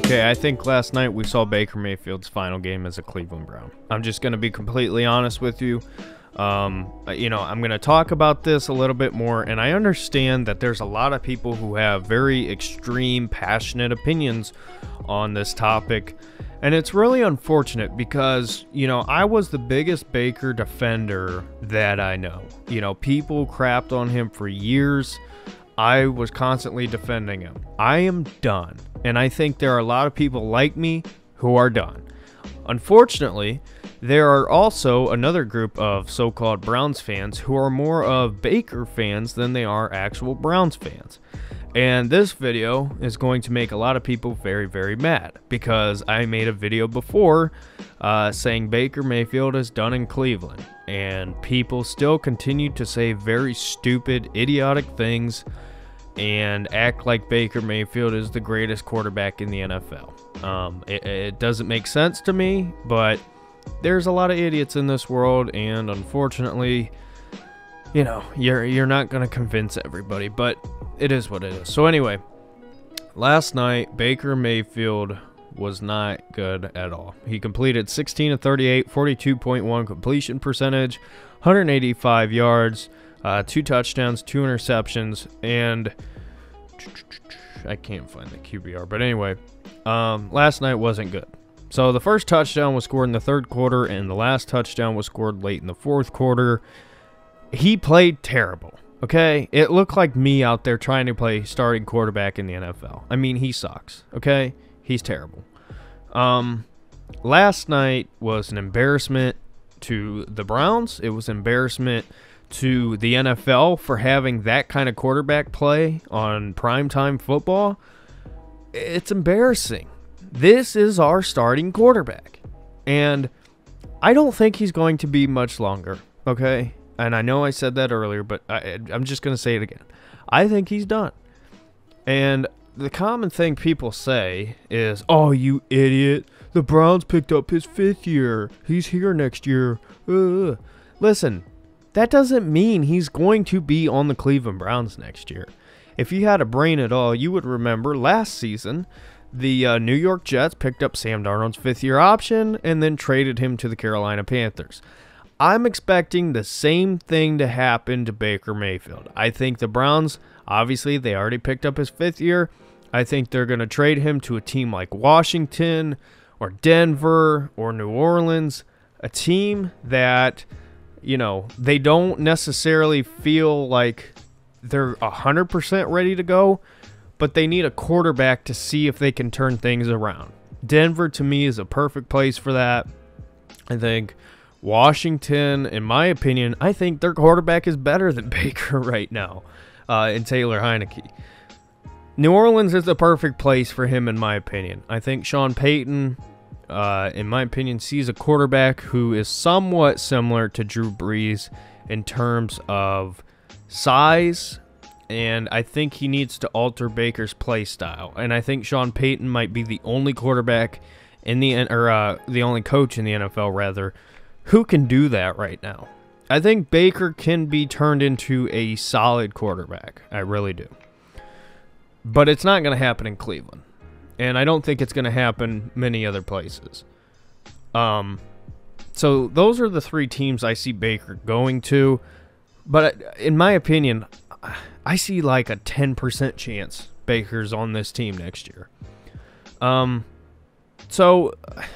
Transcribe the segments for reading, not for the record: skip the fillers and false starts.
Okay, I think last night we saw Baker Mayfield's final game as a Cleveland Brown. I'm just going to be completely honest with you. I'm going to talk about this a little bit more, and I understand that there's a lot of people who have very extreme, passionate opinions on this topic, and it's really unfortunate because, I was the biggest Baker defender that I know. People crapped on him for years. I was constantly defending him. I am done, and I think there are a lot of people like me who are done. Unfortunately, there are also another group of so-called Browns fans who are more of Baker fans than they are actual Browns fans. And this video is going to make a lot of people very, very mad because I made a video before saying Baker Mayfield is done in Cleveland. And people still continue to say very stupid, idiotic things and act like Baker Mayfield is the greatest quarterback in the NFL. It doesn't make sense to me, but there's a lot of idiots in this world, and unfortunately, you're not going to convince everybody, but it is what it is. So anyway, last night, Baker Mayfield was not good at all. He completed 16 of 38, 42.1 completion percentage, 185 yards, 2 touchdowns, 2 interceptions, and I can't find the QBR, but anyway, last night wasn't good. So the first touchdown was scored in the third quarter, and the last touchdown was scored late in the fourth quarter. He played terrible, okay? It looked like me out there trying to play starting quarterback in the NFL. I mean, he sucks, okay? He's terrible. Last night was an embarrassment to the Browns. It was an embarrassment to the NFL for having that kind of quarterback play on primetime football. It's embarrassing. This is our starting quarterback, and I don't think he's going to be much longer, okay? And I know I said that earlier, but I'm just going to say it again. I think he's done. And the common thing people say is, "Oh, you idiot. The Browns picked up his 5th year. He's here next year." Listen, that doesn't mean he's going to be on the Cleveland Browns next year. If you had a brain at all, you would remember last season, the New York Jets picked up Sam Darnold's 5th-year option and then traded him to the Carolina Panthers. I'm expecting the same thing to happen to Baker Mayfield. I think the Browns, obviously, they already picked up his 5th year. I think they're going to trade him to a team like Washington or Denver or New Orleans, a team that, they don't necessarily feel like they're 100% ready to go, but they need a quarterback to see if they can turn things around. Denver, to me, is a perfect place for that. I think Washington, in my opinion, I think their quarterback is better than Baker right now in Taylor Heineke. New Orleans is the perfect place for him, in my opinion. I think Sean Payton, in my opinion, sees a quarterback who is somewhat similar to Drew Brees in terms of size, and I think he needs to alter Baker's play style. And I think Sean Payton might be the only quarterback in the only coach in the NFL, rather, who can do that right now. I think Baker can be turned into a solid quarterback. I really do. But it's not going to happen in Cleveland. And I don't think it's going to happen many other places. So those are the 3 teams I see Baker going to. But in my opinion, I see like a 10% chance Baker's on this team next year. So I'm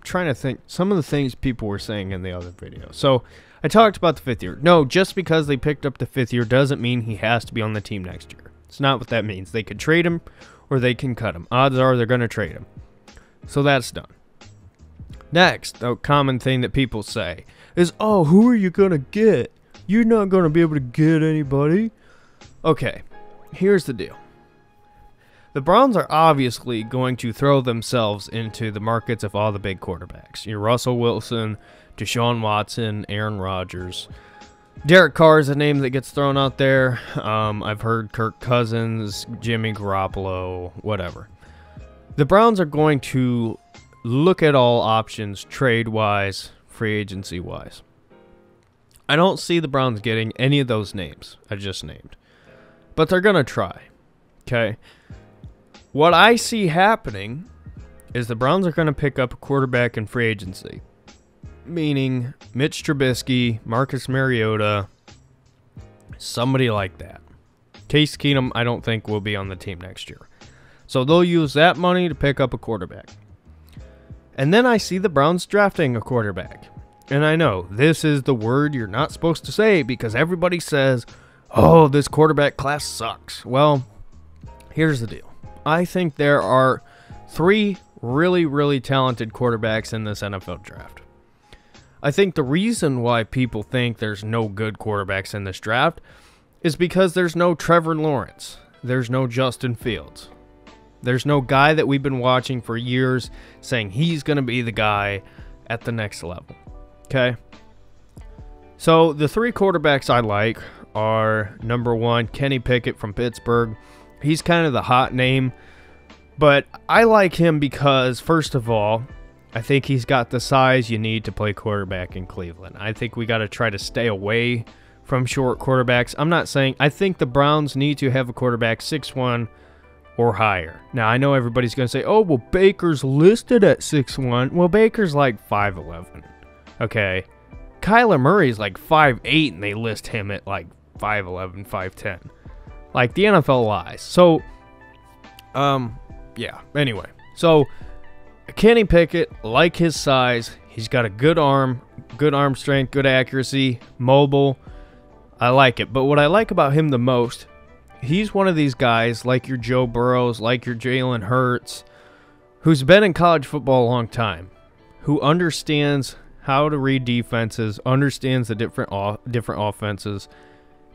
trying to think some of the things people were saying in the other video. So I talked about the 5th year. No, just because they picked up the 5th year doesn't mean he has to be on the team next year. It's not what that means. They could trade him or they can cut him. Odds are they're going to trade him. So that's done. Next, a common thing that people say is, "Oh, who are you going to get? You're not going to be able to get anybody." Okay, here's the deal. The Browns are obviously going to throw themselves into the markets of all the big quarterbacks. Your Russell Wilson, Deshaun Watson, Aaron Rodgers. Derek Carr is a name that gets thrown out there. I've heard Kirk Cousins, Jimmy Garoppolo, whatever. The Browns are going to look at all options trade-wise, free agency-wise. I don't see the Browns getting any of those names I just named. But they're going to try. Okay? What I see happening is the Browns are going to pick up a quarterback in free agency, meaning Mitch Trubisky, Marcus Mariota, somebody like that. Case Keenum, I don't think will be on the team next year. So they'll use that money to pick up a quarterback. And then I see the Browns drafting a quarterback. And I know this is the word you're not supposed to say because everybody says, oh, this quarterback class sucks. Well, here's the deal. I think there are 3 really, really talented quarterbacks in this NFL draft. I think the reason why people think there's no good quarterbacks in this draft is because there's no Trevor Lawrence. There's no Justin Fields. There's no guy that we've been watching for years saying he's going to be the guy at the next level. Okay? So the 3 quarterbacks I like are, number 1, Kenny Pickett from Pittsburgh. He's kind of the hot name, but I like him because, first of all, I think he's got the size you need to play quarterback in Cleveland. I think we got to try to stay away from short quarterbacks. I'm not saying, I think the Browns need to have a quarterback 6'1" or higher. Now, I know everybody's going to say, oh, well, Baker's listed at 6'1". Well, Baker's like 5'11", okay? Kyler Murray's like 5'8", and they list him at like 5'11", 5'10". Like, the NFL lies. So, yeah, anyway. So, Kenny Pickett, like his size, he's got a good arm strength, good accuracy, mobile. I like it. But what I like about him the most, he's one of these guys, like your Joe Burrows, like your Jalen Hurts, who's been in college football a long time, who understands how to read defenses, understands the different offenses.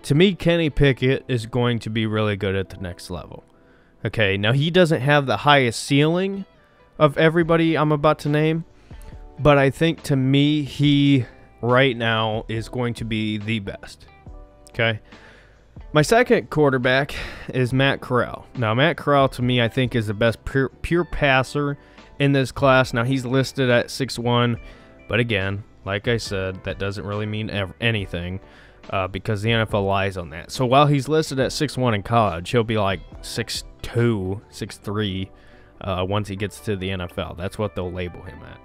To me, Kenny Pickett is going to be really good at the next level. Okay, now he doesn't have the highest ceiling of everybody I'm about to name, but I think to me, he right now is going to be the best. Okay. My second quarterback is Matt Corral. Now, Matt Corral, to me, I think is the best pure passer in this class. Now, he's listed at 6'1", but again, like I said, that doesn't really mean anything because the NFL lies on that. So while he's listed at 6'1" in college, he'll be like 6'2", 6'3", once he gets to the NFL. That's what they'll label him at.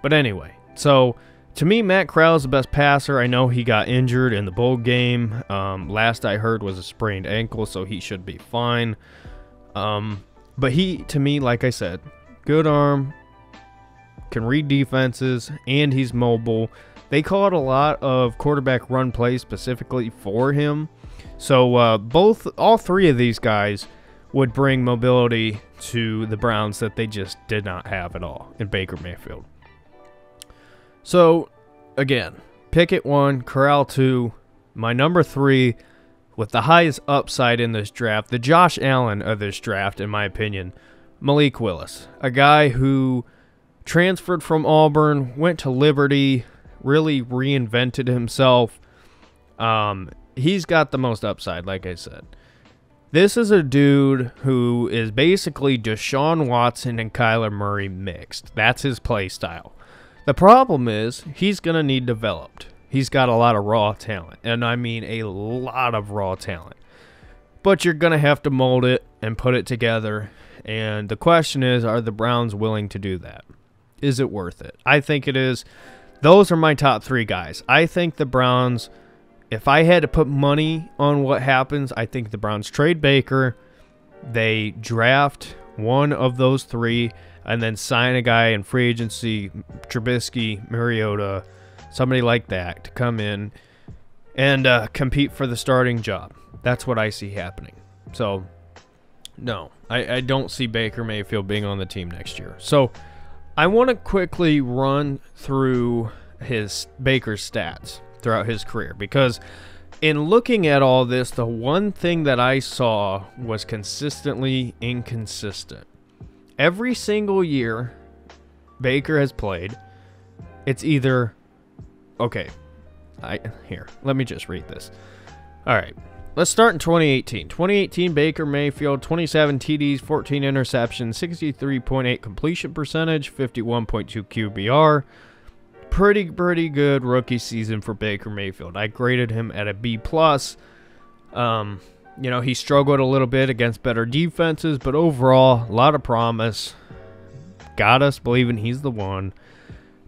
But anyway, so to me, Matt Corral is the best passer. I know he got injured in the bowl game. Last I heard was a sprained ankle, so he should be fine. But he, to me, like I said, good arm, can read defenses, and he's mobile. They call it a lot of quarterback run plays specifically for him. So all 3 of these guys would bring mobility to the Browns that they just did not have at all in Baker Mayfield. So, again, Pickett 1, Corral 2, my number 3 with the highest upside in this draft, the Josh Allen of this draft, in my opinion, Malik Willis, a guy who transferred from Auburn, went to Liberty, really reinvented himself. He's got the most upside, like I said. This is a dude who is basically Deshaun Watson and Kyler Murray mixed. That's his play style. The problem is he's going to need developed. He's got a lot of raw talent, and I mean a lot of raw talent. But you're going to have to mold it and put it together, and the question is, are the Browns willing to do that? Is it worth it? I think it is. Those are my top 3 guys. I think the Browns, if I had to put money on what happens, I think the Browns trade Baker, they draft one of those 3, and then sign a guy in free agency, Trubisky, Mariota, somebody like that, to come in and compete for the starting job. That's what I see happening. So, no, I don't see Baker Mayfield being on the team next year. So, I want to quickly run through Baker's stats throughout his career, because in looking at all this, the one thing that I saw was consistently inconsistent. Every single year Baker has played, it's either, okay, here, let me just read this. All right, let's start in 2018. 2018, Baker Mayfield, 27 TDs, 14 interceptions, 63.8 completion percentage, 51.2 QBR. Pretty good rookie season for Baker Mayfield. I graded him at a B+. You know, he struggled a little bit against better defenses, but overall, a lot of promise. got us believing he's the one.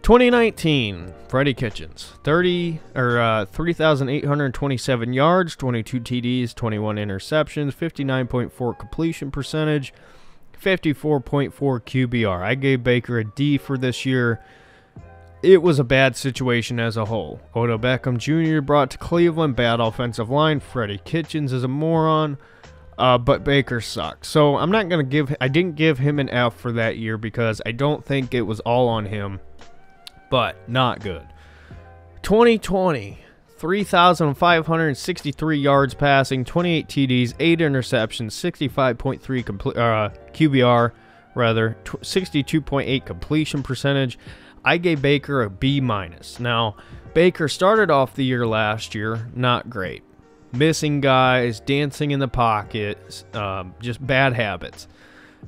2019, Freddie Kitchens, 3,827 yards, 22 TDs, 21 interceptions, 59.4 completion percentage, 54.4 QBR. I gave Baker a D for this year. It was a bad situation as a whole. Odell Beckham Jr. brought to Cleveland, bad offensive line. Freddie Kitchens is a moron, but Baker sucks. So I didn't give him an F for that year because I don't think it was all on him. But not good. 2020, 3,563 yards passing, 28 TDs, 8 interceptions, 65.3 QBR, 62.8 completion percentage. I gave Baker a B-. Now, Baker started off the year last year not great. Missing guys, dancing in the pocket, just bad habits.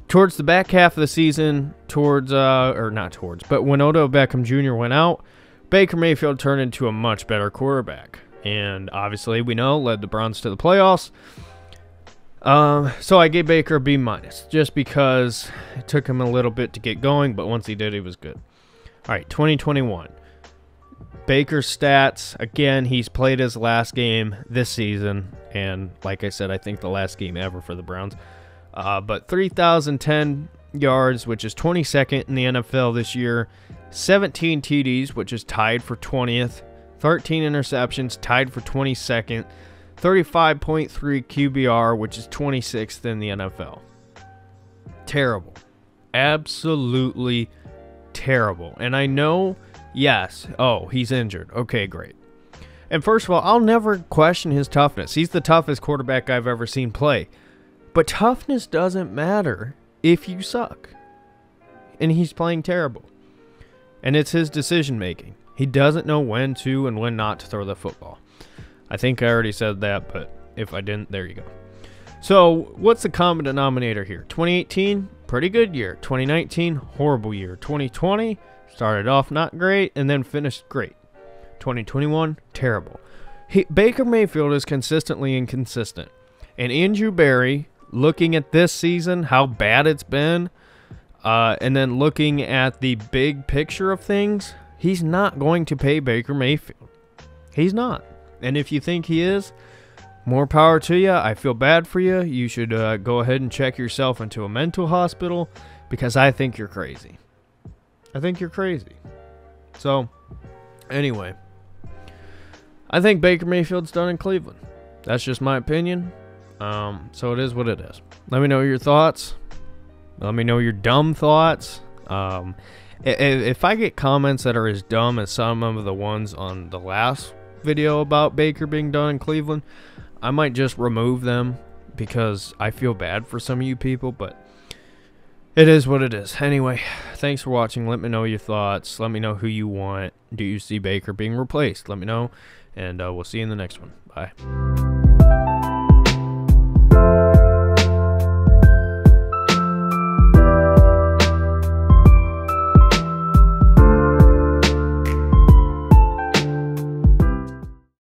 Towards the back half of the season, but when Odell Beckham Jr. went out, Baker Mayfield turned into a much better quarterback. And obviously, we know, led the Browns to the playoffs. So I gave Baker a B-, just because it took him a little bit to get going, but once he did, he was good. All right, 2021. Baker's stats, again, he's played his last game this season, and like I said, I think the last game ever for the Browns. But 3,010 yards, which is 22nd in the NFL this year. 17 TDs, which is tied for 20th. 13 interceptions, tied for 22nd. 35.3 QBR, which is 26th in the NFL. Terrible. Absolutely terrible. And I know, yes, he's injured. Okay, great. And first of all, I'll never question his toughness. He's the toughest quarterback I've ever seen play. But toughness doesn't matter if you suck. And he's playing terrible. And it's his decision making. He doesn't know when to and when not to throw the football. I think I already said that, but if I didn't, there you go. So, what's the common denominator here? 2018, pretty good year. 2019, horrible year. 2020, started off not great and then finished great. 2021, terrible. Baker Mayfield is consistently inconsistent. And Andrew Berry, looking at this season, how bad it's been, and then looking at the big picture of things, he's not going to pay Baker Mayfield. He's not. And if you think he is, more power to you. I feel bad for you. You should go ahead and check yourself into a mental hospital because I think you're crazy. I think you're crazy. So, anyway, I think Baker Mayfield's done in Cleveland. That's just my opinion. So it is what it is. Let me know your thoughts. Let me know your dumb thoughts. If I get comments that are as dumb as some of the ones on the last video about Baker being done in Cleveland, I might just remove them because I feel bad for some of you people, but it is what it is. Anyway, thanks for watching. Let me know your thoughts. Let me know who you want. Do you see Baker being replaced? Let me know, and we'll see you in the next one. Bye.